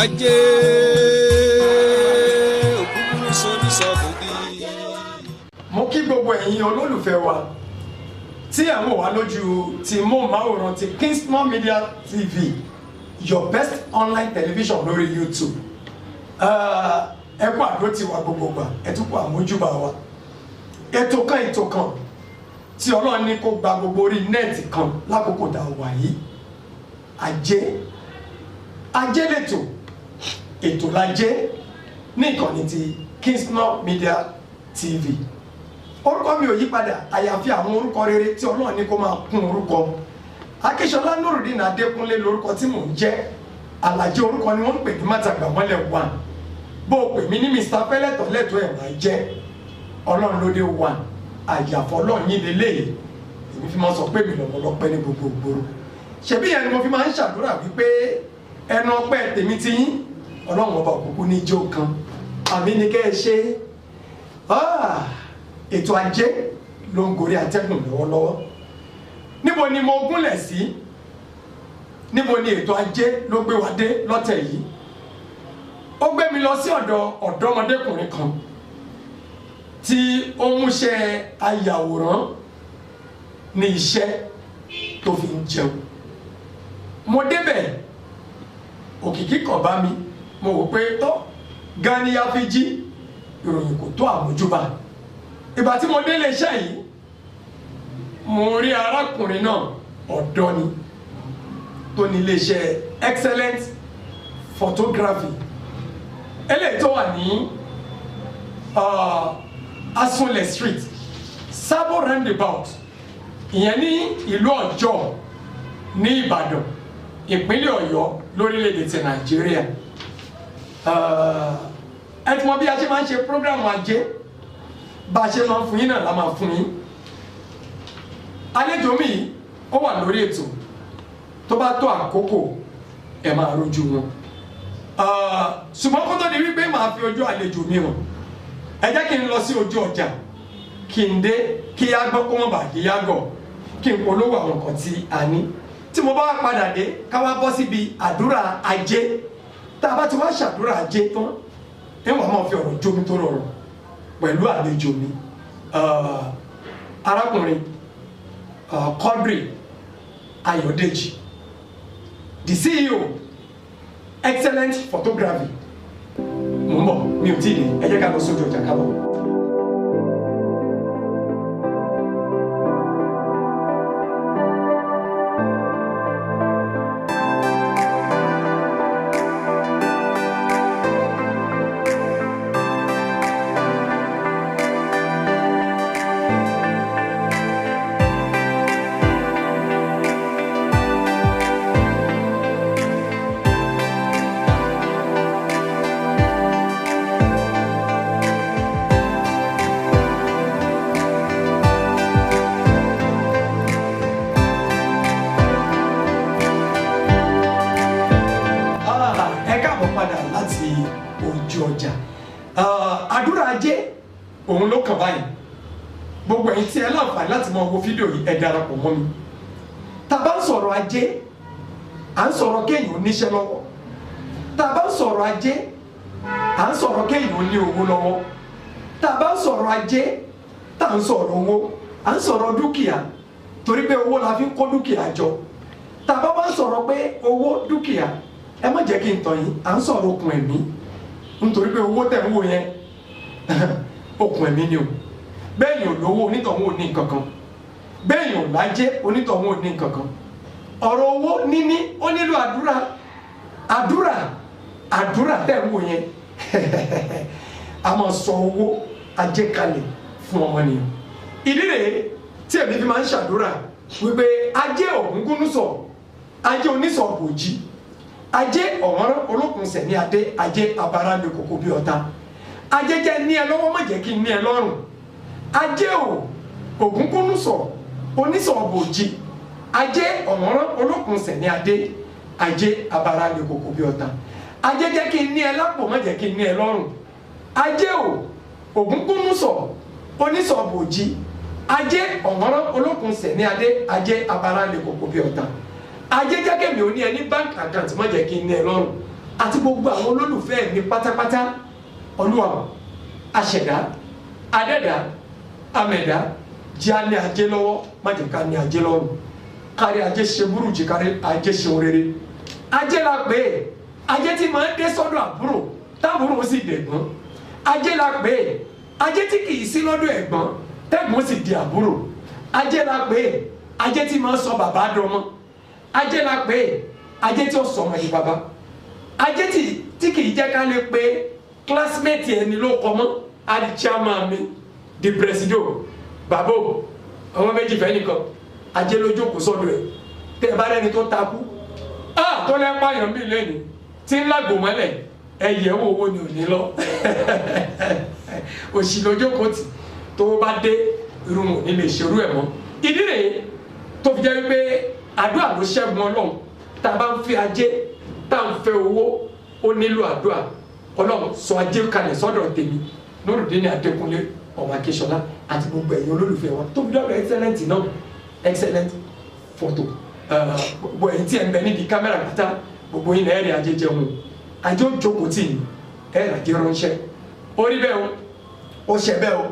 Aje Odomokunrin soni sọbùdí. Mo kí gbogbo ẹ̀yin olólùfẹ́ wa tí ẹ wò wá lójú tí móhùnmáwòrán ti Kingston Media TV, your best online television lórí YouTube. Ẹ kú àdó ti wa gbogbo gbà, ẹ tún kú àmójúbà wa. Ètò kan tí Ọlọ́run ní kó gba gbogbo orí nẹ́ẹ̀tì kan lákòókò dá wà yìí. Ajé lètò, ètò lajé ní ìkànnì ti Kingston Media TV. Orúkọ mi ò yí padà, àyàfi àwọn orúkọ rere tí Ọlọ́run ní kó máa kún orúkọ. Akínsọlá Nurudeen Adékúnlé lórúkọ tí mò ń jẹ́. Àlàjé orúkọ ni wọ́n ń pè ní Mátàgbàmọ́lẹ̀ 1. Bó o pè mí ní Mr. Fẹ́lẹ́tọ̀ lẹ́tọ̀ ẹ̀ máa jẹ́. Ọlọ́run ló dé 1. Àyàfọ́ Ọlọ́run yín lélẹ́yìí. Èmi fi máa sọ pé mi lọ́mọ lọ́pẹ́ ní gbogbo ìgboro. Ṣebí yẹn ni mo fi máa ń ṣàdúrà wípé ẹnu ọpẹ́ tèmi ti yín Ọlọ́run ọba òkùnkùn ní ijó kan. Àmì ni kẹ́ ẹ ṣe. Ètò ajé ló ń gorí atẹ́gùn lọ́wọ́lọ́wọ́. Níbo ni mo gúnlẹ̀ sí? Níbo ni ètò ajé ló gbé wa dé lọ́tẹ̀ yìí? Ó gbé mi lọ sí ọ̀dọ̀ ọ̀dọ́mọdékùnrin kan tí ó ń ṣe ayàwòrán ní iṣẹ́ tó fi ń jẹun. Mo débẹ̀, òkìkí kan bá mi, mo wò pé tó Gani ya fi jí ìròyìn kò tó àmójúbà. Ìgbà tí mo délé iṣẹ́ yìí, mo rí arákùnrin náà, ọ̀dọ́ ni, tó ní iléeṣẹ́ excellent photography eléyìí tó wà ní Asunlẹ̀ street, Sabo roundabout, ìyẹn ní ìlú Ọ̀jọ́ ní Ìbàdàn, ìpínlẹ̀ Ọ̀yọ́ lórílẹ̀‐èdè ti Nàìjíríà. Ẹ ti mọ̀ bí a ṣe máa ń ṣe program ajé, bá a ṣe máa ń fún yín náà la máa fún yín. Àlejò mi ó wà lórí ètò, tó bá tó àkókò ẹ máa rojú wọn. Ṣùgbọ́n kó tó di wípé màá fi ojú àlejò mi hàn, ẹ jẹ́ kí n lọ sí ojú ọjà, kí n dé kí á gbọ́ kó wọ́n bà kí á gọ̀, kí n polówó àwọn nǹkan tí a ní. Tí mo bá wá padà dé, ká wá bọ́ síbi àdúrà ajé. Tá a bá ti wá ṣàdúrà ajé tán, ẹ wà máa fi ọ̀rọ̀ jómi tó rọrùn pẹ̀lú àlejò mi, arákùnrin Quadri Ayọ̀dèjì, the CEO excellent photography. Mo ń bọ̀, mi ò tí ì dé, ẹ jẹ́ ká lọ sójú ọjà ká bọ̀. Àdúrà ajé òun ló kàn báyìí. Gbogbo ẹ̀yin tí ẹ láǹfààní láti máa wo fídíò yìí, ẹ darapọ̀ mọ́ mi. Tá bá ń sọ̀rọ̀ ajé, à ń sọ̀rọ̀ kéèyàn oníṣẹ́ lọ́wọ́. Tá bá ń sọ̀rọ̀ ajé, à ń sọ̀rọ̀ kéèyàn ní owó lọ́wọ́. Tá bá ń sọ̀rọ̀ ajé, tá ń sọ̀rọ̀ owó, à ń sọ̀rọ̀ dúkìá, torí pé owó la fi ń kó dúkìá jọ. Tá bá ń sọ̀rọ̀ pé owó dúkìá, ẹ má jẹ́ kí n tàn yín, à ń sọ̀rọ̀ okùn ẹ̀mí. Nítorí pé owó tẹ̀ ń wò yẹn okùn ẹ̀mí ni o. Bẹ́ẹ̀ni ò lówó, onítọ̀hún ò ní nǹkan kan. Bẹ́ẹ̀ni ò lájé, onítọ̀hún ò ní nǹkan kan. Ọ̀rọ̀ owó níní ó nílò àdúrà tẹ̀ ń wò yẹn a máa sọ owó ajé kalẹ̀ fún ọmọnìyàn. Ìdí rèé tí èmi fi máa ń ṣàdúrà wípé ajé Ògúngúnnísọ̀, ajé onísọ̀ bòjì, ajé ọ̀wọ́n olókùn sẹ̀ ní adé, ajé abara ní kòkó bí ọ̀tá. Ajé jẹ́ ní ẹ lọ́wọ́, má jẹ́ kí n ní ẹ lọ́rùn. Ajé Ògúngúnnísọ̀, onísọ̀bòjì ajé ọ̀wọ́nrán olókun sẹ̀ní adé ajé abara lè kókó bí ọ̀tá ajé jẹ́ kí n ní ẹ lápò má jẹ́ kí n ní ẹ lọ́rùn ajé o ògúnkúnnúsọ̀ onísọ̀bòjì ajé ọ̀wọ́nrán olókun sẹ̀ní adé ajé abara lè kókó bí ọ̀tá ajé jẹ́ kẹ́mi ò ní ẹ ní bank account má jẹ́ kí n ní ẹ lọ́rùn àti gbogbo àwọn olólùfẹ́ mi pátápátá Olúwa aṣẹ̀dá adẹ́dá amẹ̀dá jẹ́ á ní ajé lọ́wọ́ má jẹ́ ká ní ajé lọ́rùn kárí ajé ṣe burújí kárí ajé ṣe rere ajé la pè é ajé tí máa ń dé sọ́dọ̀ àbúrò táàbúrò sì dẹ̀gbọ́n ajé la pè é ajé tí kì í sí lọ́dọ̀ ẹ̀gbọ́n tẹ́gbọ́n sì di àbúrò ajé la pè é ajé tí máa ń sọ bàbá dọmọ ajé la pè é ajé tí ó sọ ọmọ yìí bàbá ajé tí kì í jẹ́ ká lè pé classmate ẹni ló kọ́ mọ́ adi chairman mi di presido babo ọmọ méjì fẹ́ nìkan ajé lójú kò sọ́dọ̀ ẹ̀ tẹ́ ẹ bá rẹ́ni tó takú tó lẹ́ pààyàn bí lẹ́nu tí ń lágbo mọ́lẹ̀ ẹ̀yẹ̀ wo owó ni ò ní lọ òsì lójú kò tì tó bá dé irun ò ní lè ṣerú ẹ̀ mọ́ ìdí rèé tó fi jẹ́ wípé àdúrà ló ṣẹ́gun Ọlọ́run tá a bá ń fi ajé tá a ń fẹ́ owó ó nílò àdúrà Ọlọ́run sọ ajé kalẹ̀ sọ́dọ̀ tèmi Nurudeen Adékúnlé ọmọ Akínsọlá àti gbogbo ẹ̀yin olólùfẹ́ wa tó fi dọ́gba excellent náà excellent photo gbogbo ẹ̀yin tí ẹ̀ ń bẹ nídìí kámẹ́rà pátá gbogbo yín ẹ̀rẹ̀ ajé jẹun ajé ó jókòó tì yín ẹ̀rẹ̀ ajé ránṣẹ́ orí bẹ́ẹ̀ o ó ṣẹ bẹ́ẹ̀ o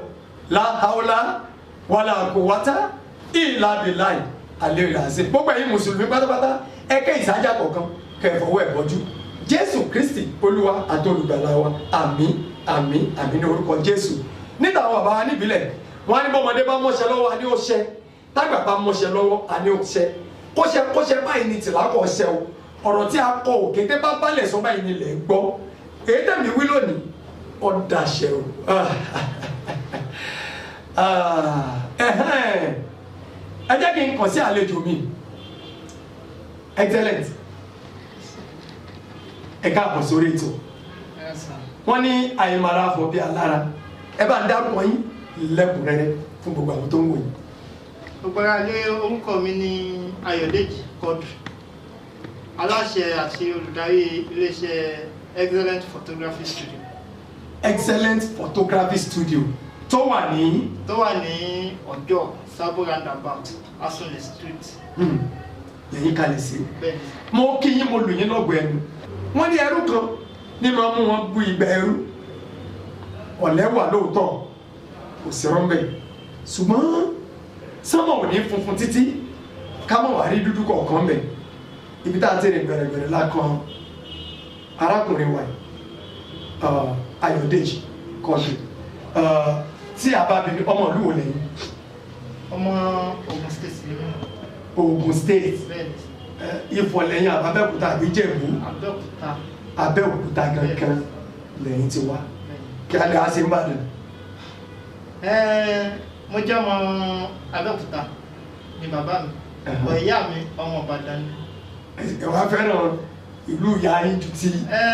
la haula wala quwwata illa billahi alẹ́ rẹ̀ àṣẹ gbogbo ẹ̀yin mùsùlùmí pátápátá ẹ̀kẹ́ ìsájà kọ̀ọ̀kan kẹfọwọ́ ẹ̀ bọ́jú Jésù Kristi Olúwa àti olùgbàlà wa àmín àmín àmín ní orúkọ Jésù níta àwọn bàbá wa níbílẹ̀ wọn á ní bọ́mọdé bá mọ́ṣẹ́ lọ́wọ́ àní òṣẹ tágbà bá mọ́ṣẹ́ lọ́wọ́ àní òṣẹ kóṣẹ báyìí ní tìlákọ̀ ọṣẹ o ọ̀rọ̀ tí a kọ òkété bá balẹ̀ sọ báyìí ní ilẹ̀ ń gbọ́ èyí tẹ̀mí wí lónìí ọ̀dàṣẹ o ẹ jẹ́ kí n kàn sí àlejò mi excellent ẹ káàbọ̀ sórí ètò wọ́n ní àyèmára fún bí alára ẹ bá ń dárúkọ yín lẹ́kùnrẹ́rẹ́ fún gbogbo àwọn tó ń wò yín. gbogbo ayé orúkọ mi ní Ayọ̀dèjì Quadri aláṣẹ àti olùdarí iléeṣẹ́ excellent photography studio. Excellent photography studio tó wà ní Ọjọ́ Sabo roundabout Asunle street. lẹ́yìn kalẹ̀ sí i mo kí yín mo lù yín lọ́gọ̀ ẹnu wọ́n ní ẹrú kan ní máa mú wọn bu ìgbà ẹrú ọ̀lẹ́ wà lóòótọ́ kò sí rọ́ńbẹ́ ṣùgbọ́n sánmọ̀ ò ní funfun títí ká mọ̀ wá rí dúdú kọ̀ọ̀kan bẹ̀ ibi tá a ti rìn gbẹ̀rẹ̀gbẹ̀rẹ̀ lákan arákùnrin wa Ayọ̀dèjì Quadri tí a bá bí ọmọ ìlú wo lẹ́yìn. ọmọ Ogun State ni mí. Ogun State Ifọ̀ lẹ́yìn Abẹ́òkúta àbí Ìjẹ̀bú. Abẹ́òkúta gangan lẹ́yìn ti wá kí a lè á sí Ìbàdàn. mo jẹ́ ọmọ Abẹ́òkúta ni bàbá mi ọ̀ ìyá mi ọmọ Ìbàdàn ni. ẹ wá fẹ́ràn ìlú ìyá yín ju ti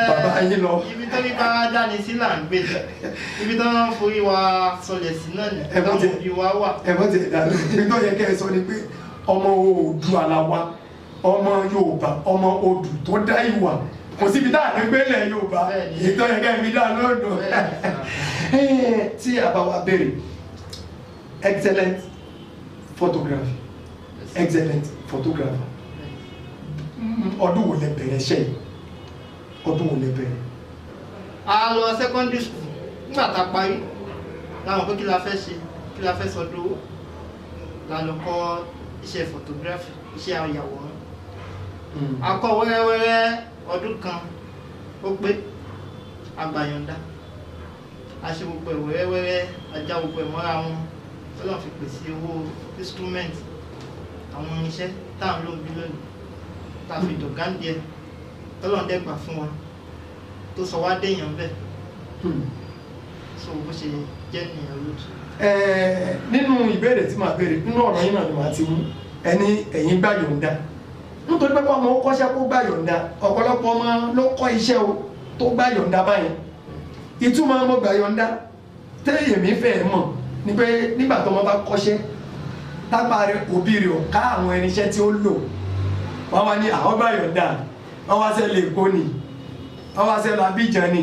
bàbá yín lọ. ibi tó ní bá dání sí là ń gbé ibi tó ń forí wa sọlẹ̀ sí náà ni táwọn òbí wa wà. ẹ mọ̀ tẹ̀ dá lórí ibi tó yẹ kẹ́ ẹ sọ ni pé ọmọ Oòduà la wa ọmọ Yorùbá ọmọ Odù tó dá ìwà kò síbi tá à ní gbélé Yorùbá èyí tó yẹ kẹ́ ẹ fi dá lóòdù. tí a bá wa béèrè excellent photography excellent photographer ọdún wo lẹ bẹ̀rẹ̀ ṣe ọdún wo lẹ bẹ̀rẹ̀. a lọ secondary school nígbà tá a parí láwọn pé kí la fẹ́ ṣe kí la fẹ́ sọdún la lọ kọ́ iṣẹ́ photography iṣẹ́ àyàwòrán a kọ́ wẹ́rẹ́wẹ́rẹ́ ọdún kan ó pé àgbàyànjá a ṣe gbogbo ẹ̀ wẹ́rẹ́wẹ́rẹ́ ajá gbogbo ẹ̀ mọ́ra wọn Ọlọ́run fi pèsè owó instrument àwọn irinṣẹ́ tá à ń lò bí lónìí tá a fi dọ̀gá díẹ̀ Ọlọ́run dẹ́gbà fún wa tó sọ wá déèyàn bẹ́ẹ̀ so bó ṣe jẹ́ nìyẹn lójú. nínú ìbéèrè tí màá béèrè nínú ọ̀rọ̀ yín náà ni màá ti mú ẹni ẹ̀yin gbà yọ̀ǹda nítorí pé ọmọ ó kọ́ṣẹ́ kó gbà yọ̀ǹda ọ̀pọ̀lọpọ̀ ọmọ ló kọ́ iṣẹ́ o tó gbà yọ̀ǹda báyìí ìtumọ̀ ọmọ gbà yọ̀ǹda téèyàn mi fẹ́ mọ̀ ni pé nígbà tó ọmọ bá kọ́ṣẹ́ tápá rẹ̀ òbí rẹ̀ ò ká àwọn irinṣẹ́ tí ó lò wọ́n wá ní àwọn bá yọ̀ǹda wọ́n wá sẹ́ lè kó ni wọ́n wá sẹ́ lọ Abidjan ni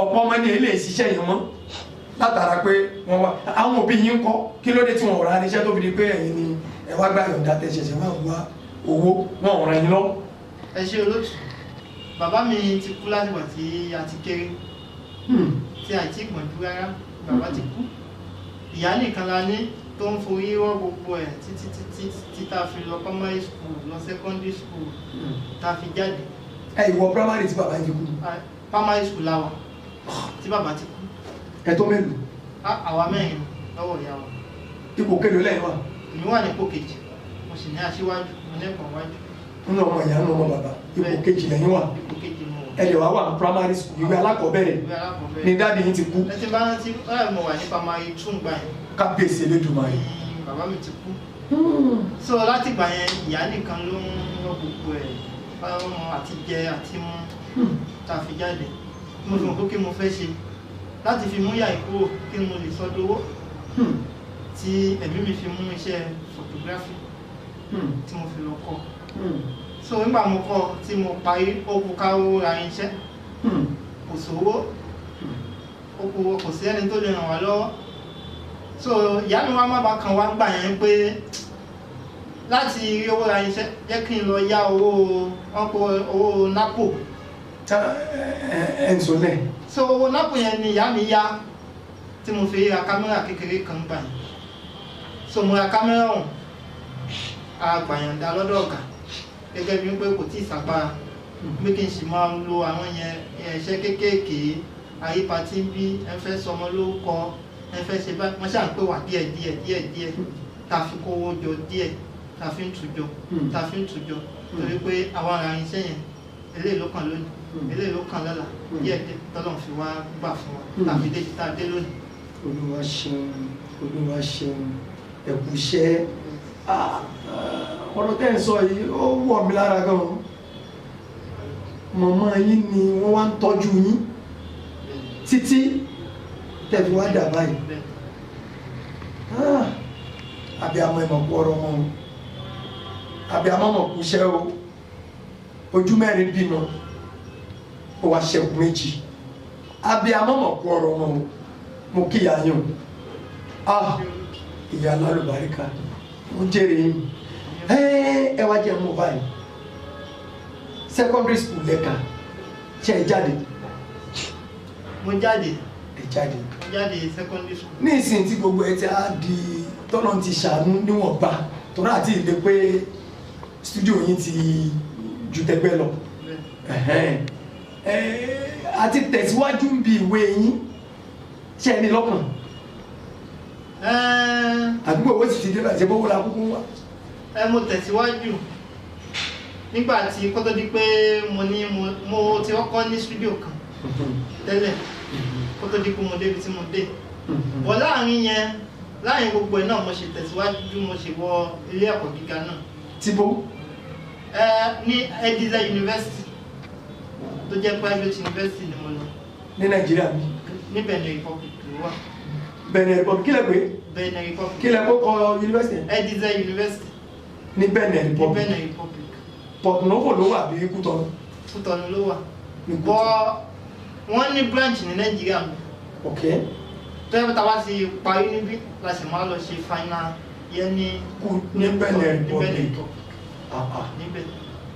ọ̀pọ̀ ọmọ ní ilé ìṣiṣẹ́ yìí mọ́ látara pé wọ́n wá àwọn òbí yín ń kọ́ kí ló dé tí wọ́n ra irinṣẹ́ tó fi di pé ẹ̀yin ni ẹ wá gbà yọ̀ǹda tẹ̀ ṣẹ̀ṣẹ̀ máa wá owó wọn ò ràn yín lọ. ẹ ṣe olóòtú bàbá mi ti kú látìgbà tí a ti kéré tí a ti gbọ̀njú rárá bàbá ti kú ìyá nìkan la ní tó ń forí wọ́ gbogbo ẹ̀ títí tá a fi lọ primary school lọ secondary school tá a fi jáde. ẹ ìwọ primary tí bàbá yìí kú. primary school la wà tí bàbá ti kú. ẹ tó mélòó. àwa mẹ́rin lọ́wọ́ ìyá wa. ipò kélòó lẹ́yìn wa. èmi wà ní ipò kejì mo sì ní aṣíwájú mo ní ẹ̀kọ́ wájú. nínú ọmọ ìyá nínú ọmọ bàbá ipò kejì lẹ́yìn wa. ipò kejì mo wà. ẹ lè wá wà ní primary school ìwé alákọ̀ọ́bẹ̀rẹ̀ ní dáàdi yín ti kú. ẹ ti bá rántí báyìí mo wà ní primary 2 gbà yẹn. kábíyèsí Elédùmarè. bàbá mi ti kú. so láti gbà yẹn ìyá nìkan ló ń lọ gbogbo ẹ̀ fáwọn àti jẹ àti mú tá a fi jáde mo fi mọ̀ pé kí mo fẹ́ ṣe láti fi mú yà ìkúrò kí mo lè sọ dowó tí ẹ̀mí mi fi mú iṣẹ́ photography tí mo fi lọ kọ́ so nígbà mo kọ́ tí mo parí ó kú káwó ra iṣẹ́ kò sówó kò sí ẹni tó lè ràn wá lọ́wọ́ so ìyá mi wá má bàa kan wá gbà yẹn pé láti rí owó ra iṣẹ́ jẹ́ kí n lọ yá owó nápò. ẹ ń sọ lẹ. so owó nápò yẹn ni ìyá mi yá tí mo fi ra kámẹ́rà kékeré kan gbà yẹn so mo ra kámẹ́rà ọ̀hún àgbàyànda lọ́dọ̀ ọ̀gá gẹ́gẹ́ bí pé kò tí ì sàgbára pé kí n sì máa lo àwọn yẹn iṣẹ́ kéékèèké àyípa tí ń bí ẹ fẹ́ sọmọ lórúkọ ẹ fẹ́ ṣe báyìí wọ́n ṣáà ń pè wá díẹ̀ tá a fi kówó jọ díẹ̀ tá a fi ń tùjọ torí pé àwọn ará iṣẹ́ yẹn eléyìí ló kàn lónìí eléyìí ló kàn lọ́la díẹ̀ tọ́lọ̀ fi wá gbà fún wa tàbí dé tá a dé lónìí. Olúwa ṣeun ẹ̀kúṣẹ́ ọ̀rọ̀ tẹ́ ń sọ yìí ó wọ̀ mí lára gan-an màmá yín ni wọ́n wá ń tọ́jú yín títí tẹ̀fi wá dà báyìí abiyamọ ìmọ̀kú ọ̀rọ̀ wọn o abiyamọ ìmọ̀kú iṣẹ́ o ojú mẹ́rin bímọ ó wá ṣẹ́kù méjì abiyamọ ìmọ̀kú ọ̀rọ̀ wọn o mo kíyà yín o ìyá alálùbáríkà mo jèrè yín ẹ wá jẹ́ mú báyìí secondary school lẹ́ka ṣe ẹ jáde. mo jáde. ẹ jáde. mo jáde secondary school. ní ìsìn tí gbogbo ẹ ti á di tọ́nà ti ṣàánú níwọ̀nba tọ́nà àti ìlé pé studio yín ti ju tẹgbẹ́ lọ àti tẹ̀síwájú ń bi ìwé yín ṣe ẹni lọ́kàn àdúgbò owó sì ti dé bàjẹ́ bówó la kúkú wá. mo tẹ̀síwájú nígbà tí kó tó di pé mo ti kọ́kọ́ ní studio kan tẹ́lẹ̀ kó tó di pé mo débi tí mo dé bọ̀ láàrin gbogbo ẹ̀ náà mo ṣe tẹ̀síwájú mo ṣe wọ ilé ẹ̀kọ́ gíga náà. Tíbo? ní Ediza University tó jẹ́ private university ni mo lọ. ní Nàìjíríà mi. ní Benin Republic ló wà. Benin Republic kílẹ̀ pé. Benin Republic. kílẹ̀ kó kọ university. Ediza University. ní Benin Republic. ní Benin Republic. Port Novo ló wà bí Kútọ́nù. Kútọ́nù ló wà. bọ́ wọ́n ní branch ní Nàìjíríà mi. ok. tó yẹ kó ta wá sí parí níbí la sì máa lọ ṣe final yẹn ní Benin Republic. níbẹ̀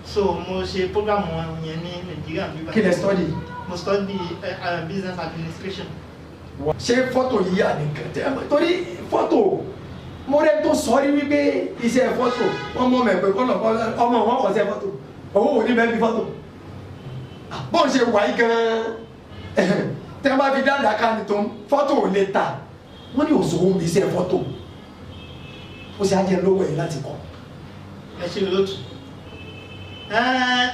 so mo ṣe program yẹn ní Nàìjíríà bíbá. kí lẹ study. mo study business administration. ṣé fọ́tò yìí àdìgàn torí fọ́tò mo rẹ tó sọ rí wípé iṣẹ́ fọ́tò wọ́n mọ̀ mẹ́pẹ́ kọ́nà ọmọ wọn kọ́ sẹ́ fọ́tò owó wò ní bẹ́ẹ̀ bí fọ́tò bọ́n ṣe wáyé gan-an tẹ́ wọ́n bá fi dáadáa ká ní tó fọ́tò ò lè ta wọ́n ní òṣòwò bí iṣẹ́ fọ́tò ó sì á jẹ́ lówó ẹ̀ láti kọ́. ẹ ṣe lótú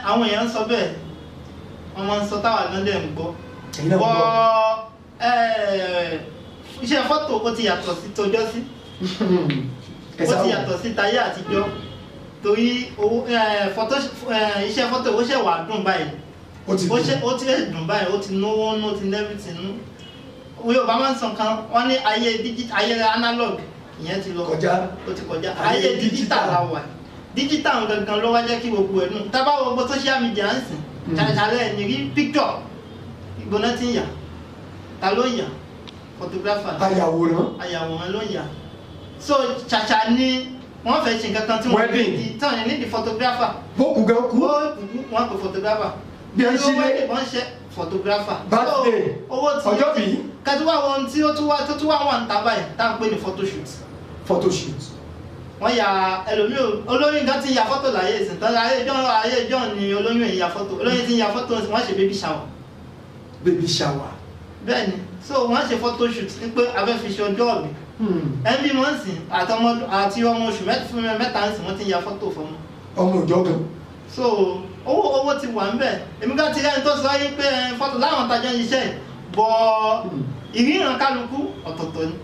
àwọn èèyàn ń sọ bẹ́ẹ̀ wọ́n máa ń sọ táwa náà dẹ̀ ń gbọ́ iṣẹ́ fọ́tò ó ti yàtọ̀ sí tojọ́ sí ó ti yàtọ̀ sí tayé àtijọ́ torí iṣẹ́ fọ́tò ó ṣẹ̀ wà dùn báyìí ó ti dùn báyìí ó ti náwó ó ti nẹ́bìtì nú Yorùbá máa ń sọ kan wọ́n ní ayé analog ìyẹn ti lọ kọjá ó ti kọjá ayé digital la wà digital gangan ló wá jẹ́ kí gbogbo ẹ̀ nù tábà gbogbo social media ń sìn ṣàlẹ̀ ní rí picture ìgbóná tí ń yà ta ló ń yà photographer ayàwòrán ló ń yà so ṣàṣà ni wọ́n fẹ́ ṣe nǹkan kan tí wọ́n ní tán ní the photographer bókù gan kú wọ́n pè photographer bí ẹ ṣe lé wọ́n ṣe photographer birthday ọjọ́ bí kẹtùwà wọn tí ó tún wà wọn ta báyìí tá à ń pè ní photoshoot wọ́n ya ẹlòmíì olóyún gan ti ya fọ́tò láyé ìsìn tán ayé ìjọ ni olóyún ìya fọ́tò olóyún ti ya fọ́tò wọ́n ṣe baby shower bẹ́ẹ̀ ni so wọ́n ṣe photoshoot ní pé abẹ́ fi ṣe ọjọ́ ọ̀bí ẹbí mọ́ ń sìn àti ọmọ oṣù mẹ́ta ń sìn wọ́n ti ya fọ́tò fọmọ ọmọ òjọ́ gan so owó ti wà ń bẹ̀ èmi ká ti rẹ́ni tó sọ yí pé fọ́tò láwọn tajà ń ṣiṣẹ́ bọ́ ìríran kálukú ọ̀tọ̀ọ̀tọ̀ ni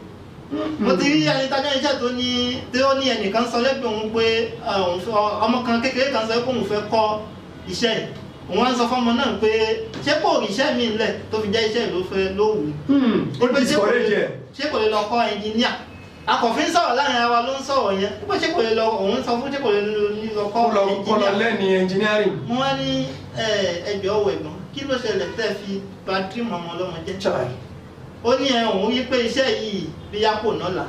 mo ti rí ẹni tajà ń ṣiṣẹ́ tó ní ẹnìkan sọ lẹ́gbẹ̀ẹ́ òun pé ọmọ kan kékeré kan sọ pé òun fẹ́ kọ́ iṣẹ́ yìí òun wá ń sọ fọ́mọ náà pé ṣé kò rí iṣẹ́ mi ńlẹ̀ tó fi jẹ́ iṣẹ́ ló fẹ́ lówù ṣé kò lè lọ kọ́ ẹnjìníà akọ̀fin sọ̀rọ̀ láàrin ara ló ń sọ̀rọ̀ yẹn pé ṣé kò lè lọ òun sọ fún ṣé kò lè lọ kọ́ ẹnjìníà lẹ́ni engineering mo wá ní ẹjọ́ ọwọ́ ẹ̀gbọ́n kí ló ṣẹlẹ̀ tẹ́ fi bà dream ọmọ ọlọ́mọ jẹ́ ó ní òun yí pé iṣẹ́ yìí bóyá kò nọ́là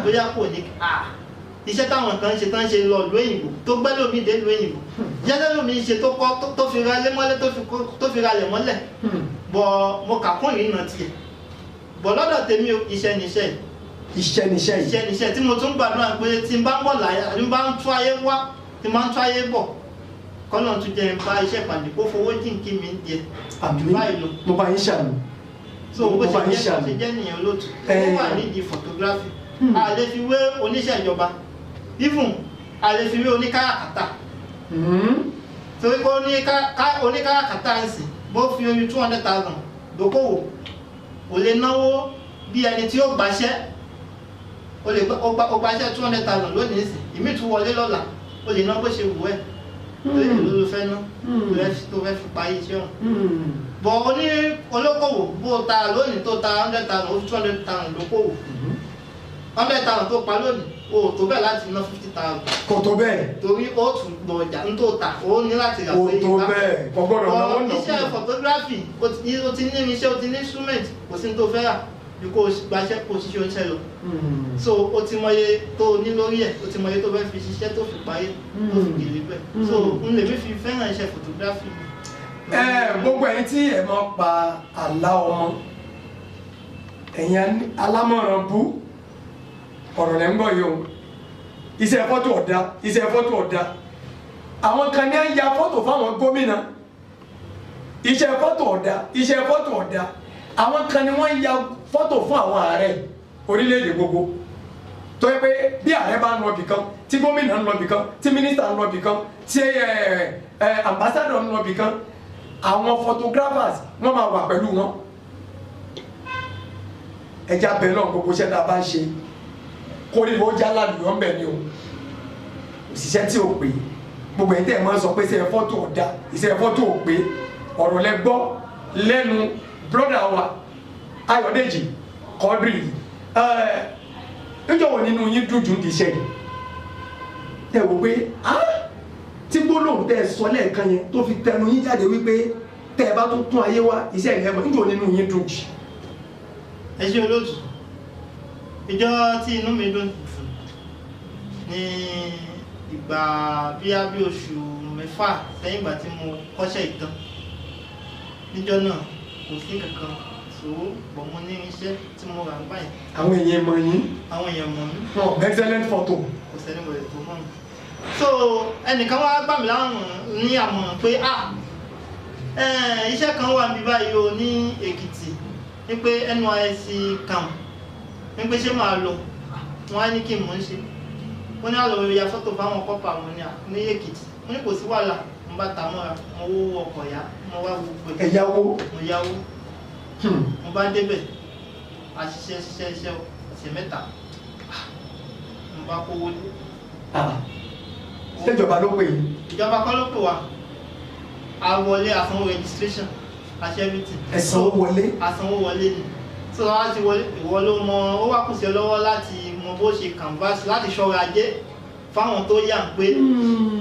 bóyá kò ní iṣẹ́ táwọn kan ṣe tán ṣe lọ ìlú òyìnbó tó gbẹ́ lómi dé ìlú òyìnbó jẹ́jẹ́ lómi ṣe tó kọ́ tó fi ra lé mọ́lẹ̀ tó fi ra lẹ̀ mọ́lẹ̀ bọ̀ mo kà kún ìrìnà tiẹ̀ bọ̀ lọ́dọ̀ tèmi iṣẹ́ níṣẹ́ tí mo tún gbàdúrà pé tí n bá ń bọ̀ láyé àti n bá ń tún ayé wá tí n bá ń tún ayé bọ̀ kọ́nà tún jẹ́ n bá iṣẹ́ pàdé kó fowó dín kí mi jẹ báyìí lọ. mo bá yín ṣàmì. so bó ṣe jẹ́ nìyẹn lóòtú ó wà nídìí photography a lè fi wé oníṣẹ́ ìjọba even a lè fi wé oníkáràkátà torí pé oníkáràkátà ń sìn bó fi orí 200,000 dókòwò ò lè náwó bí ẹni tí ó gbàṣẹ́ ó gbàṣẹ́ 200,000 lónìí sìn ìmí tún wọlé lọ́la ó lè ná bó ṣe wù ẹ́ ló fẹ́ ná tó fẹ́ fi parí iṣẹ́ ọ̀hún bọ̀ olókòwò bó ta lónìí tó ta 100,000 ó fi 200,000 lókòwò 100,000 tó pa lónìí o tó bẹ́ẹ̀ láti ná 50,000. kò tó bẹ́ẹ̀. torí ó tún lọ ọjà ń tó ta ó ní láti rà pé ìgbà. kò tó bẹ́ẹ̀ kò gbọ́dọ̀ náwó náà. iṣẹ́ photography o ti ní irinṣẹ́ o ti ní instrument kò sí ní tó fẹ́ rà bí kò gbaṣẹ́ kò ṣiṣẹ́ oníṣẹ́ lọ. so o ti mọye tó ní lórí ẹ̀ o ti mọye tó fẹ́ fi ṣiṣẹ́ tó fi parí tó fi gèrè bẹ́ẹ̀. so n lè mi fi fẹ́ràn iṣẹ́ photography. gbogbo ẹ̀yin tí ẹ máa pa àlá ọmọ ẹ̀yin alámọ̀ràn bú ọ̀rọ̀ lẹ́ ń gbọ́ yìí o iṣẹ́ fọ́tò ọ̀dá àwọn kan ní à ń ya fọ́tò fáwọn gómìnà iṣẹ́ fọ́tò ọ̀dá àwọn kan ní wọ́n ń ya fọ́tò fún àwọn ààrẹ orílẹ̀-èdè gbogbo tó yẹ pé bí ààrẹ bá ń lọ bìkan tí gómìnà ń lọ bìkan tí mínísítà ń lọ bìkan tí ambassador ń lọ bìkan àwọn photographers wọ́n máa wà pẹ̀lú wọn ẹja bẹ́ẹ̀ náà gbogbo iṣẹ́ tá a bá ń ṣe kórìí ló já ládùúgbò ń bẹ̀ ni o òṣìṣẹ́ tí o pè gbogbo ẹ̀yin tẹ́ ẹ̀ máa ń sọ pé iṣẹ́ fọ́tò ọ̀dà iṣẹ́ fọ́tò ò pé ọ̀rọ̀ lẹ gbọ́ lẹ́nu brọ́dà wa Ayọ̀dèjì Quadri níjọ́ wo nínú yín dùn jù ń di iṣẹ́ yìí tẹ́ wò pé tí gbólóhùn tẹ́ ẹ sọ lẹ́ẹ̀kan yẹn tó fi tẹnu yín jáde wípé tẹ́ ẹ bá tún tún ayé wá iṣẹ́ ìyẹn mọ́ níjọ́ wo nínú yín dùn jù. ẹ ṣe olóòtú ìjọ tí inú mi dùn fún ní ìgbà bí oṣù 6 lẹ́yìn ìgbà tí mo kọ́ṣẹ́ ìtàn níjọ́ náà kò sí kankan ṣòwò bọ̀ mo ní iṣẹ́ tí mo rà báyìí. àwọn èèyàn mọ̀ yín. àwọn èèyàn mọ̀ mí. excellent photo. kò sẹ́ni mo lè tó mọ̀ mi. so ẹnìkan wá gbà mí láwọn ní àmọ̀ràn pé iṣẹ́ kan wà níbí báyìí o ní Èkìtì ní pé NYSC camp ní pé ṣé máa lọ wọn á ní kí n mọ̀ ń ṣe wọ́n ní àlọ́ ya fọ́tò fáwọn kọ́pà wọn ní Èkìtì wọ́n ní kò sí wàhálà mo bá ta mọ́ra mo wó ọkọ̀ yá mo wá gbogbo ẹ̀. ẹ̀yáwó. mo yáwó mo bá débẹ̀ a ṣiṣẹ́ ọ̀sẹ̀ 3 mo bá kówó lé. ṣèjọba ló pè yín. ìjọba kọ́ ló pè wá a wọlé àsanwó registration àṣẹ everything. ẹ̀sanwó wọlé. àsanwó wọlé ni so láti wọlé ìwọ ló mọ ó wà kù sí ọ lọ́wọ́ láti mọ mọ bó ṣe canvas láti ṣọ́ra ajé fáwọn tó yà ń pé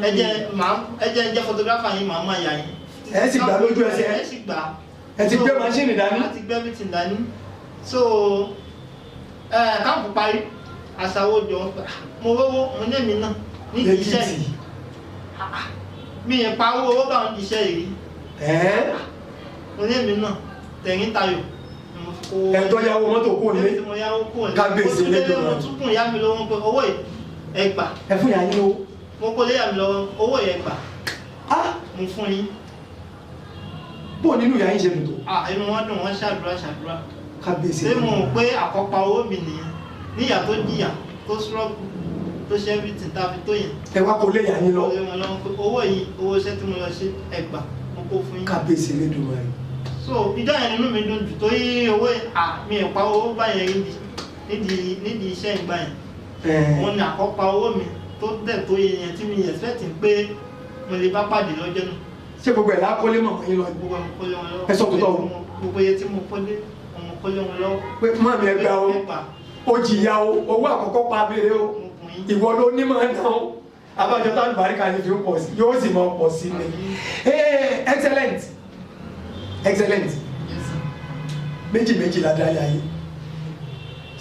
ẹ jẹ́ photographer yín màá máa yà yín. ẹ sì gbà lójú ẹsẹ̀ ẹ sì gbà. ẹ ti gbé machine dání. ẹ ti gbé everything dání. so káàpù parí àṣàwò jọ mo rówó mo ní èmi náà nídìí iṣẹ́ yìí mi ì pa owó bá wọn di iṣẹ́ yìí mo ní èmi náà tẹ̀yìn tayò ẹ̀tọ́ yàwó mọ́tò kò ní kábíyèsí lẹ́jọ́ náà mo tún kùn yá mi lọ́wọ́ pé owó ẹgbà ẹ fún yà yín o mo kó lé yà mi lọ́wọ́ owó ẹgbà mo fún yín bó nínú yà yín ṣe dùn tó inú wọn dùn wọn ṣàdúrà kábíyèsí ṣé mo pé àkọ́pá owó mi nìyẹn níyà tó jìyà tó ṣọ́ọ̀bù tó ṣe everything tá a fi tó yẹn ẹ wá kó lé yà yín lọ owó yìí owó iṣẹ́ tí mo lọ ṣe ẹgbà mo kó fún yín kábíyèsí lẹ́dùn rẹ̀ so ìjọ yẹn nínú mi dùn jù torí owó mi ì pa owó báyẹn nídìí iṣẹ́ ìgbà yẹn òun ni àkọ́pá owó mi tó dẹ̀ tó yẹn tí mi expect pé mo lè bá pàdé lọ́jọ́ náà. ṣé gbogbo ẹ̀ lákọ́lé mọ̀ yín lọ gbogbo ẹ̀ kọ́lé wọn lọ́wọ́ ẹ sọ tó tọ́ o gbogbo iye tí mo kọ́lé ọmọ kọ́lé wọn lọ́wọ́. pé mọ́ mi ẹgbẹ́ o jìyà o owó àkọ́kọ́ pa abẹ́rẹ́ o ìwọ ló ní máa ń ná o abájọ tá àlùbáríkà yìí fi ń pọ̀ sí yóò sì máa pọ̀ sí ni excellent méjì la dá yà yín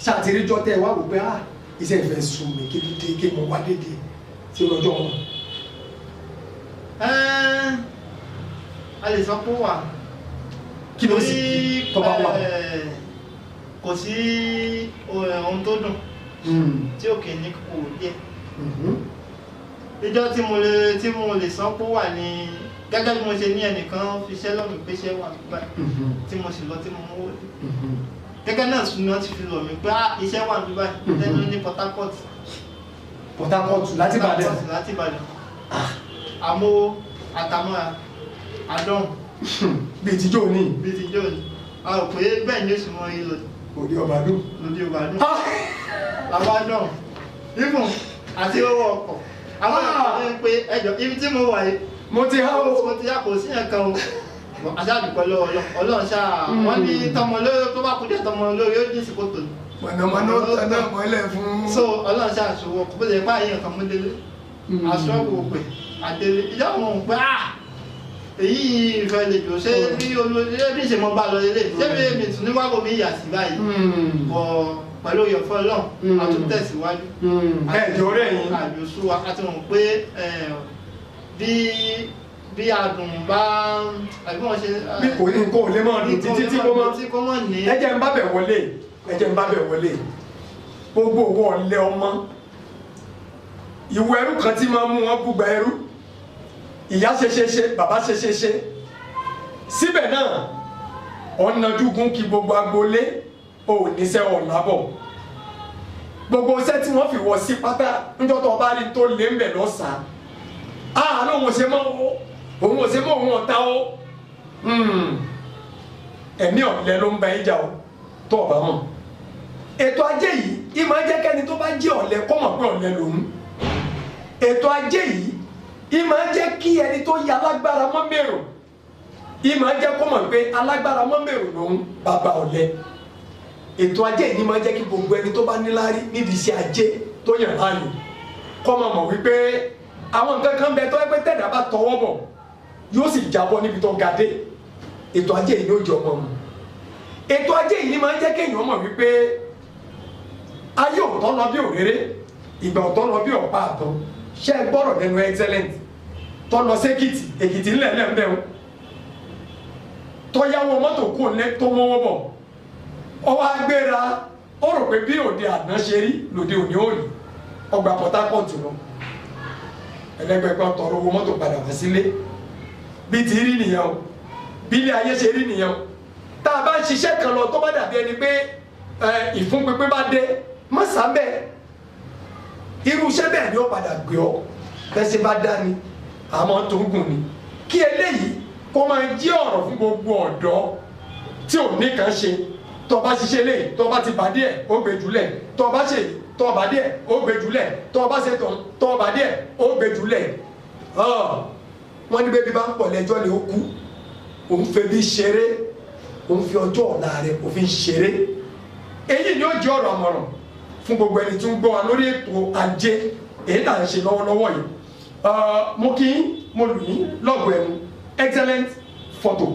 ṣàtìríjọ́ tẹ́ ẹ wá wò pé iṣẹ́ ìfẹ́ sùn mí kí ló dé kí mo wá dédé sí ọjọ́ wọn. a lè sọ pé wà kí ló sì tó bá wà. kò sí ohun tó dùn tí òkè ní kò díẹ̀. ìjọ tí mo lè sọ pé wà ní gẹ́gẹ́ bí mo ṣe ní ẹnìkan fi iṣẹ́ lọ́mì pé iṣẹ́ wà nígbà tí mo sì lọ tí mo mú wọlé gẹ́gẹ́ náà sùn náà ti fi lọ mí pé iṣẹ́ wà nígbà lẹ́nu ní Port Harcourt. Port Harcourt láti Ìbàdàn. láti Ìbàdàn àmọ́ àtàmọ́ra àdán. bíi tíjọ́ òní. bíi tíjọ́ òní a rò pé bẹ́ẹ̀ ni ó sì mọ yín lọ. òde ọbàdún. òde ọbàdún. làwọn dán ibùn àti owó ọkọ̀ àwọn ìpàdé pé ẹjọ́ ibi tí mo wà yìí mo ti há o. mo ti há kò sí ẹ̀kan o. aṣáàdùpẹ́ lọ́wọ́ Ọlọ́run ṣáà wọ́n ní tọmọ lórí tó bá kú díẹ̀ tọmọ lórí ó dín sí kòtò. mọ̀nàmọ́ná tẹ̀lé mọ́lẹ̀ fún. so Ọlọ́run ṣáà ṣòwò kò bó ṣe bá yẹn kan mú délé. aṣọ òpè àdélé ìjà wọn pé èyí ìfẹ́ lè jò ṣé bí olóyè bí ṣe mọ bá lọ lélẹ̀ ṣé bí mi tún níwájú mi yà sí báyìí bọ̀ pẹ̀lú ìyọ̀fọ́ Ọlọ́run a tún tẹ̀síwájú. ẹ̀jọ̀ rẹ̀ yín. àjòsú wa a ti mọ̀ pé bí adùn bá àbí wọn ṣe. bí kò ní kó lè máa dùn títí tí kò mọ ní. ẹ jẹ́ ń bá bẹ̀ wọlé gbogbo owó ọ̀lẹ́ ọmọ ìwọ ẹrú kan tí máa mú wọn búgba ẹrú ìyá ṣe bàbá ṣe síbẹ̀ náà ọ̀nà dúgún kí gbogbo agboolé ò níṣẹ́ ọ̀làbọ̀ gbogbo iṣẹ́ tí wọ́n fi wọ̀ sí pátá níjọ́ tó bá rí tó lé ń bẹ̀ lọ́sàn-án lóun ò ṣe mọ́ òun ọ̀tá o ẹ̀mí ọ̀lẹ ló ń bá yín jà o tó ọ̀bá mọ̀ ètò ajé yìí ìmọ̀ jẹ́ kẹ́ni tó bá jẹ́ ọ̀lẹ kó mọ̀ pé ọ̀lẹ lòun ètò ajé yìí ìmọ̀ jẹ́ kí ẹni tó yẹ alágbára mọ́ mẹ́rò ìmọ̀ jẹ́ kó mọ̀ pé alágbára mọ́ mẹ́rò lòun bàbá ọ̀lẹ ètò ajé yìí máa jẹ́ kí gbogbo ẹni tó bá níláárí nídìí iṣẹ́ ajé tó yàn láàyò kọ́ máa mọ̀ wípé àwọn nǹkan kan bẹ tó ẹgbẹ́ tẹ̀dá bá tọwọ́ bọ̀ yóò sì jábọ́ níbi tó ga dé ètò ajé yìí ló jọ mọ́ mu ètò ajé yìí máa jẹ́ kéèyàn mọ̀ wípé ayé òótọ́ lọ bí òréré ìgbà òótọ́ lọ bí ọ̀pá àtọ́ ṣé ẹ gbọ́rọ̀ lẹ́nu excellent tó lọ sí Èkìtì ńlẹ̀ lẹ́ńbẹ̀ẹ́ tó yáwó mọ́tò kú òun tó mọ́wọ́ bọ̀ ọwọ́ agbéra ó rò pé bí òde àná ṣe rí lòde òní ò rí ọgbà Port Harcourt lọ ẹlẹgbẹ́ kan tọrọ owó mọ́tò padà wá sílé bí ti rí nìyẹn o bí ilé ayé ṣe rí nìyẹn o tá a bá ń ṣiṣẹ́ kan lọ tó bá dàbí ẹni pé ìfúnpinpin bá dé má sábẹ́ irú iṣẹ́ bẹ́ẹ̀ ni ó padà gbé ọ bẹ́sẹ̀ bá dá ni àmọ́ tó ń gùn ni kí eléyìí kó máa jí ọ̀rọ̀ fún gbogbo ọ̀dọ́ tí ò ní kan ṣe tó bá ṣiṣẹ́ lé tó bá ti bàdí ẹ̀ ó gbé jùlẹ̀ tó bá ṣe tó bàdí ẹ̀ ó gbé jùlẹ̀ tó bá ṣe tó bàdí ẹ̀ ó gbé jùlẹ̀ wọ́n ní bébí bá ń pọ̀ lẹ́jọ́ lè ó kú òun fẹ́ bí ṣeré òun fi ọjọ́ ọ̀la rẹ̀ òfin ṣeré èyí ni ó jẹ́ ọ̀rọ̀ àmọ̀ràn fún gbogbo ẹni tí ń gbọ́ wa lórí ètò ajé èyí tá à ń ṣe lọ́wọ́lọ́wọ́ yìí mo kí mo lù yín lọ́gọ̀ ẹnu excellent photo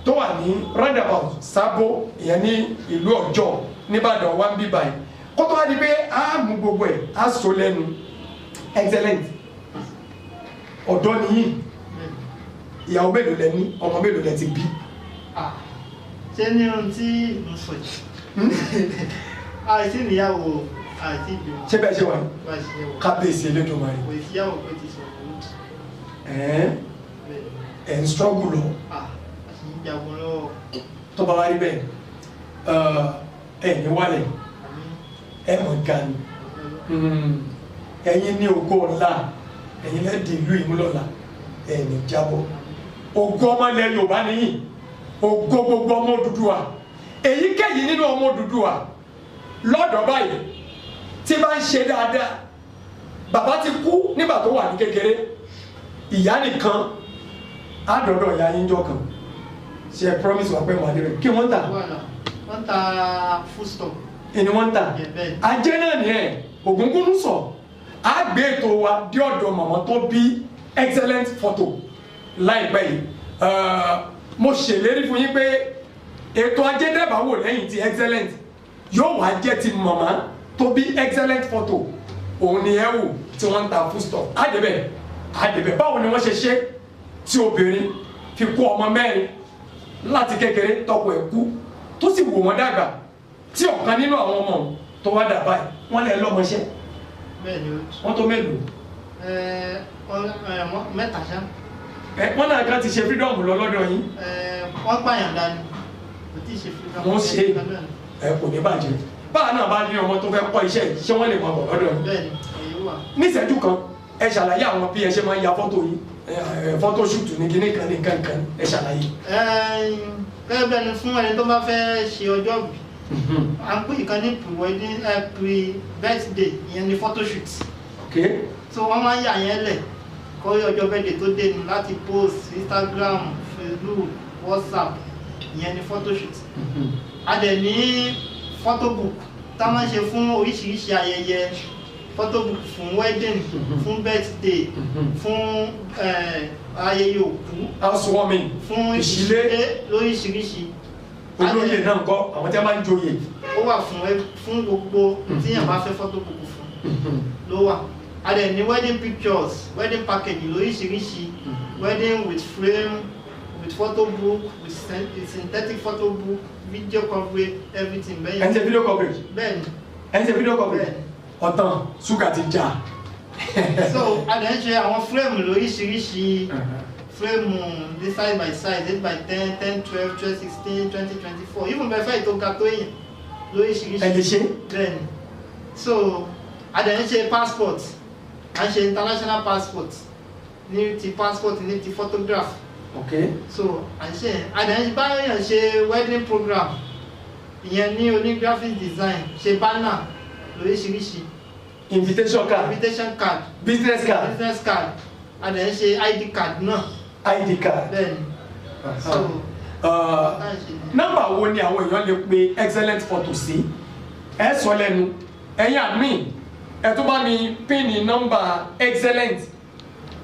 tó wà ní roundabout Sábó ìyẹn ní ìlú Ọ̀jọ́ nìbàdàn wa ń bí báyìí kó tó wá di pé a mú gbogbo ẹ̀ a sọ lẹ́nu excellent ọ̀dọ́ nìyí ìyàwó mélòó lẹ ní ọmọ mélòó lẹ ti bí. ṣé ní ohun tí mo sọ yìí àìsí níyàwó àìsí ìbímọ. ṣé bẹ́ẹ̀ ṣe wà ní kábíyèsí Elédùmarè. kò síyàwó pé ti sọ̀rọ̀ ẹ̀ ń struggle lọ. àti ìjàgbọ́n lọ́wọ́. tó bá wá rí bẹ́ẹ̀ ẹ̀ ní wálẹ̀ ẹ̀ mọ̀ gan ni ẹ̀yin ní ògo ọ̀la ẹ̀yin lẹ́dí ìlú ìmúlọ̀la ẹ̀ ní jábọ̀ ògo ọmọ ilẹ̀ Yorùbá nìyí ògo gbogbo ọmọ Odùduwà èyíkéyìí nínú ọmọ Odùduwà lọ́dọ̀ báyìí tí bá ń ṣe dáadáa bàbá ti kú nígbà tó wà ní kékeré ìyá nìkan àdọ̀dọ̀ ìyá yín jọ kan ṣe promise wà pé màdé rẹ̀ kí wọ́n tà. wọ́n ta food stop. ìní wọ́n tà ajé náà nìyẹn Ògúngúnú sọ á gbé ètò wa dé ọ̀dọ̀ màmá tó bí excellent photo láìpẹ́ yìí mo ṣèlérí fún yín pé ètò ajé dẹ́bàá wò lẹ́yìn ti excellent yóò wá jẹ́ ti màmá tó bí excellent photo òun ni ẹ wò tí wọ́n ń ta food stop àdèbẹ̀ báwo ni wọ́n ṣe ṣe tí obìnrin fi kó ọmọ mẹ́rin láti kékeré tọkọ ẹ̀ kú tó sì wò wọ́n dàgbà tí ọ̀kan nínú àwọn ọmọ tó wá dà báyìí wọ́n lè lọ́mọṣẹ́ wọ́n tó mélòó. mẹ́ta ṣá. wọ́n náà kan ti ṣe freedom lọ lọ́dọ̀ yín. wọ́n pààyàn dání kò tí ì ṣe freedom. wọ́n ṣe kò ní bàjẹ́ báwa náà bá ní ọmọ tó fẹ́ kọ́ iṣẹ́ yìí ṣé wọ́n lè máa bọ̀ lọ́dọ̀ yín. bẹ́ẹ̀ni èyí wà. níṣẹ́jú kan ẹ ṣàlàyé àwọn bí ẹ ṣe máa ń ya fọ́tò yìí fọ́tò ṣùtù ní kíní kan ní kankan ẹ ṣàlàyé. gẹ́gẹ́ bẹ́ẹ̀ ni fún ẹni tó bá fẹ́ ṣe ọjọ́ bí à ń pè ìkan ní pre-wedding pre-birthday ìyẹn ni photo shoot. so wọ́n máa ń yà yẹn lẹ̀ kọ́ ọjọ́ birthday tó dé ni láti post Instagram, Facebook, WhatsApp ìyẹn ni photo shoot. a dẹ̀ ní photo book tá a máa ń ṣe fún oríṣiríṣi ayẹyẹ photo book fún wedding fún birthday fún ayẹyẹ òkú housewarming fún ìṣílé lóríṣiríṣi. olóyè náà kọ́ àwọn tí a máa ń joyè. ó wà fún gbogbo tíyàn bá fẹ́ photo book fún ló wà. a dẹ̀ ní wedding pictures wedding package lóríṣiríṣi wedding with frame with photo book with synthetic photo book video coverage everything. bẹ́ẹ̀ ẹ̀ ń ṣe video coverage. bẹ́ẹ̀ni. ẹ̀ ń ṣe video coverage. ọ̀tàn ṣúgà ti jà. so a dẹ̀ ń ṣe àwọn frame lóríṣiríṣi frame ní side by side 8 by 10 10 12 12 16 20 24 even bẹ́ẹ̀ fẹ́ ìtò ga tó yẹn lóríṣiríṣi. ẹ lè ṣe. bẹ́ẹ̀ni so a dẹ̀ ń ṣe passport a ń ṣe international passport ní ti passport ní ti photograph. so a dẹ̀ ń báyọ̀ ṣe wedding program ìyẹn ní oní graphic design ṣe banner lóríṣiríṣi. invitation card business card a dẹ̀ ń ṣe ID card náà. ID card. bẹ́ẹ̀ni so nọ́mbà wo ni àwọn èèyàn lè pe excellent photo sí ẹ sọ lẹ́nu ẹ̀yin admin ẹ tó bá mi pin ní nọ́mbà excellent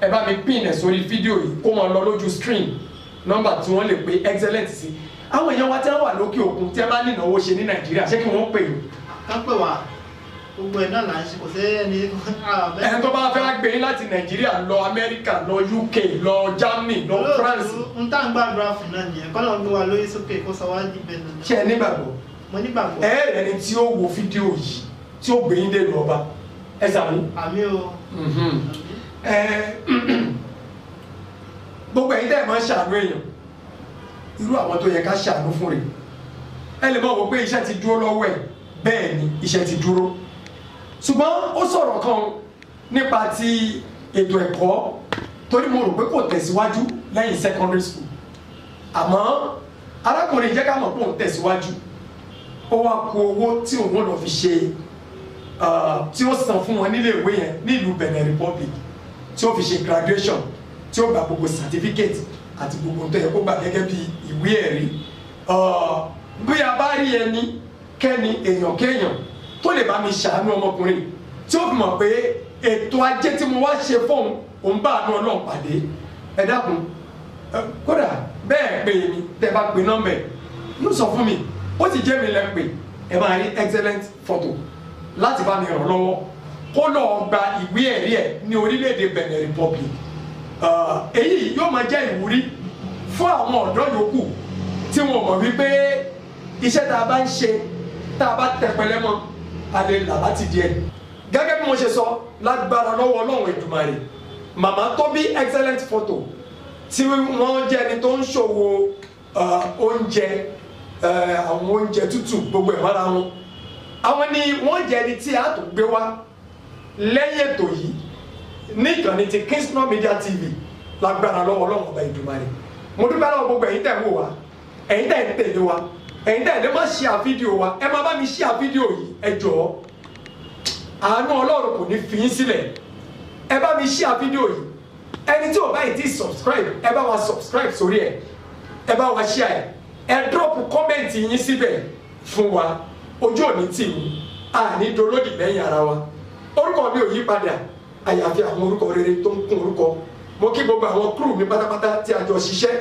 ẹ bá mi pin ẹ sórí fídíò yìí kó máa lọ lójú screen nọ́mbà tí wọ́n lè pe excellent sí àwọn èèyàn wa tí wọ́n wà lókè òkun tí ẹ bá ní ìnáwó ṣe ní Nàìjíríà ṣé kí wọ́n pè yín. kán pè wá gbogbo ẹ̀ náà là ń ṣe kò sí ẹni. ẹni tó bá fẹ́ gbé yín láti Nàìjíríà lọ Amẹ́ríkà lọ UK lọ Germany lọ France. n tá n gbàdúrà fún náà nìyẹn kọ́nà gbé wa lórí sókè kó sọ wá dìbẹ̀ náà. ṣé ẹ nígbàgbọ́. mo nígbàgbọ́. ẹni tí ó wo fídíò yìí tí ó gbé yín dé lu ọba ẹ sàmú. àmì o. gbogbo ẹ̀yin tẹ́ ẹ máa ń ṣàánú èèyàn irú àwọn tó yẹ ká ṣàánú fún rẹ̀ ẹ lè mọ̀ wò pé iṣẹ́ ti dúró lọ́wọ́ ẹ̀ bẹ́ẹ̀ ni iṣẹ́ ti dúró ṣùgbọ́n ó sọ̀rọ̀ kan nípa ti ètò ẹ̀kọ́ torí mo rò pé kò tẹ̀síwájú lẹ́yìn secondary school àmọ́ arákùnrin jẹ́ ká mọ̀ pé òun tẹ̀síwájú ó wá kó owó tí òun lọ fi ṣe tí ó san fún wọn nílé ìwé yẹn nílùú Benin Republic tí ó fi ṣe graduation tí ó gba gbogbo certificate àti gbogbo tó yẹ kó gbà gẹ́gẹ́ bí ìwé ẹ̀rí bí a bá rí ẹni kẹ́ni èèyàn kéèyàn tó lè bá mi ṣàánú ọmọkùnrin tí ó fi mọ̀ pé ètò ajé tí mo wá ṣe fóun òun bá àánú Ọlọ́run pàdé ẹ dákun kódà bẹ́ẹ̀ pé mi tẹ́ bá pe nọ́mbà ẹ̀ yóò sọ fún mi ó ti jẹ́ mi lẹ́ pè ẹ máa rí excellent photo láti bá mi ràn lọ́wọ́ kó lọ́ọ́ gba ìwé ẹ̀rí ẹ̀ ní orílẹ̀-èdè Benin Republic èyí yóò máa jẹ́ ìwúrí fún àwọn ọ̀dọ́ yòókù tí wọn mọ̀ wípé iṣẹ́ tá a bá ń ṣe tá a bá tẹpẹlẹ mọ́ a lè là láti díẹ̀ gẹ́gẹ́ bí mo ṣe sọ lágbára lọ́wọ́ Ọlọ́run Èdùmàrè màmá tó bí excellent photo tí wọ́n jẹ́ ẹni tó ń ṣòwò oúnjẹ àwọn oúnjẹ tútù gbogbo ẹ̀ mọ́ra wọn àwọn ni wọ́n jẹ́ ẹni tí a tó gbé wá lẹ́yìn ètò yìí ní ìkànnì ti Kingston Media TV lágbára lọ́wọ́ Ọlọ́run ọba Èdùmàrè mo dúpẹ́ lọ́wọ́ gbogbo ẹ̀yin tẹ̀ ń wò wá ẹ̀yin tẹ̀ ń tẹ̀lé wa ẹ̀yin tẹ̀ ń má share fídíò wa ẹ má bá mi share fídíò yìí ẹ jọ̀ọ́ àánú Ọlọ́run kò ní fi yín sílẹ̀ ẹ bá mi share fídíò yìí ẹni tí ò bá yìí ti subscribe ẹ bá wa subscribe sórí ẹ bá wa share ẹ drop comment yín síbẹ̀ fún wa ojú òní tì mí àní dolódì lẹ́yìn ara wa orúkọ mi ò yí padà àyàfi àwọn orúkọ rere tó ń kún orúkọ mo kí gbogbo àwọn crew mi pátápátá tí a jọ ṣiṣẹ́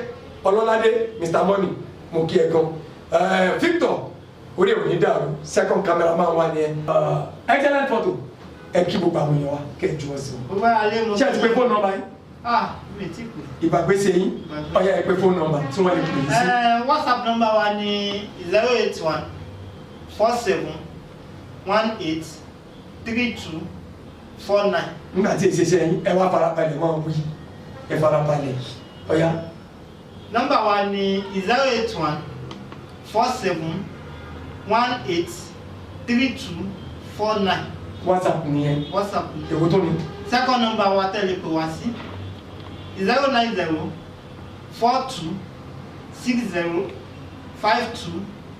ọlọ́ládé Mr Money mo kí ẹ gan Victor orí òní dàrú second cameraman wa ni ẹ excellent photo ẹ kí gbogbo àwọn èèyàn wa kẹ ẹ jùmọ̀ sí wọn. ṣé ẹ ti pe fóònù nọ́mbà yín. mi ti pè. ìgbàgbèsè yín ọ̀yà ẹ pe fóònù nọ́mbà tí wọ́n lè pè é sí. WhatsApp nọ́mbà wa ni 08147183249. nígbà tí èsì ṣe yín ẹ wá farabalẹ̀ máa wí ẹ farabalẹ̀ ọ̀yà. nọ́mbà wa ni 08147183249. WhatsApp nìyẹn. WhatsApp ni. èwo tó ní. second number wa tẹ́lẹ̀ pè wá sí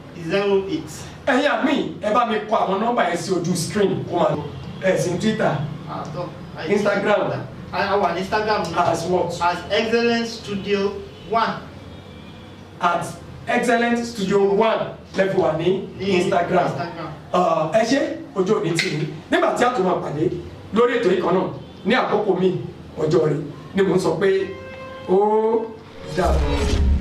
09042605208. ẹ̀yin àmì ẹ bá mi kọ àwọn nọ́mbà yẹn sí ojú screen kó máa ẹ sí Twitter Instagram our Instagram as what as excellent studio 1 at excellent studio 1 lẹ́fù wà ní Instagram ẹ ṣe ojú òní tì mí nígbà tí a tún máa pàdé lórí ètò ìkan náà ní àkókò mi ọjọ́ rẹ̀ ni mò ń sọ pé ó dàbọ̀.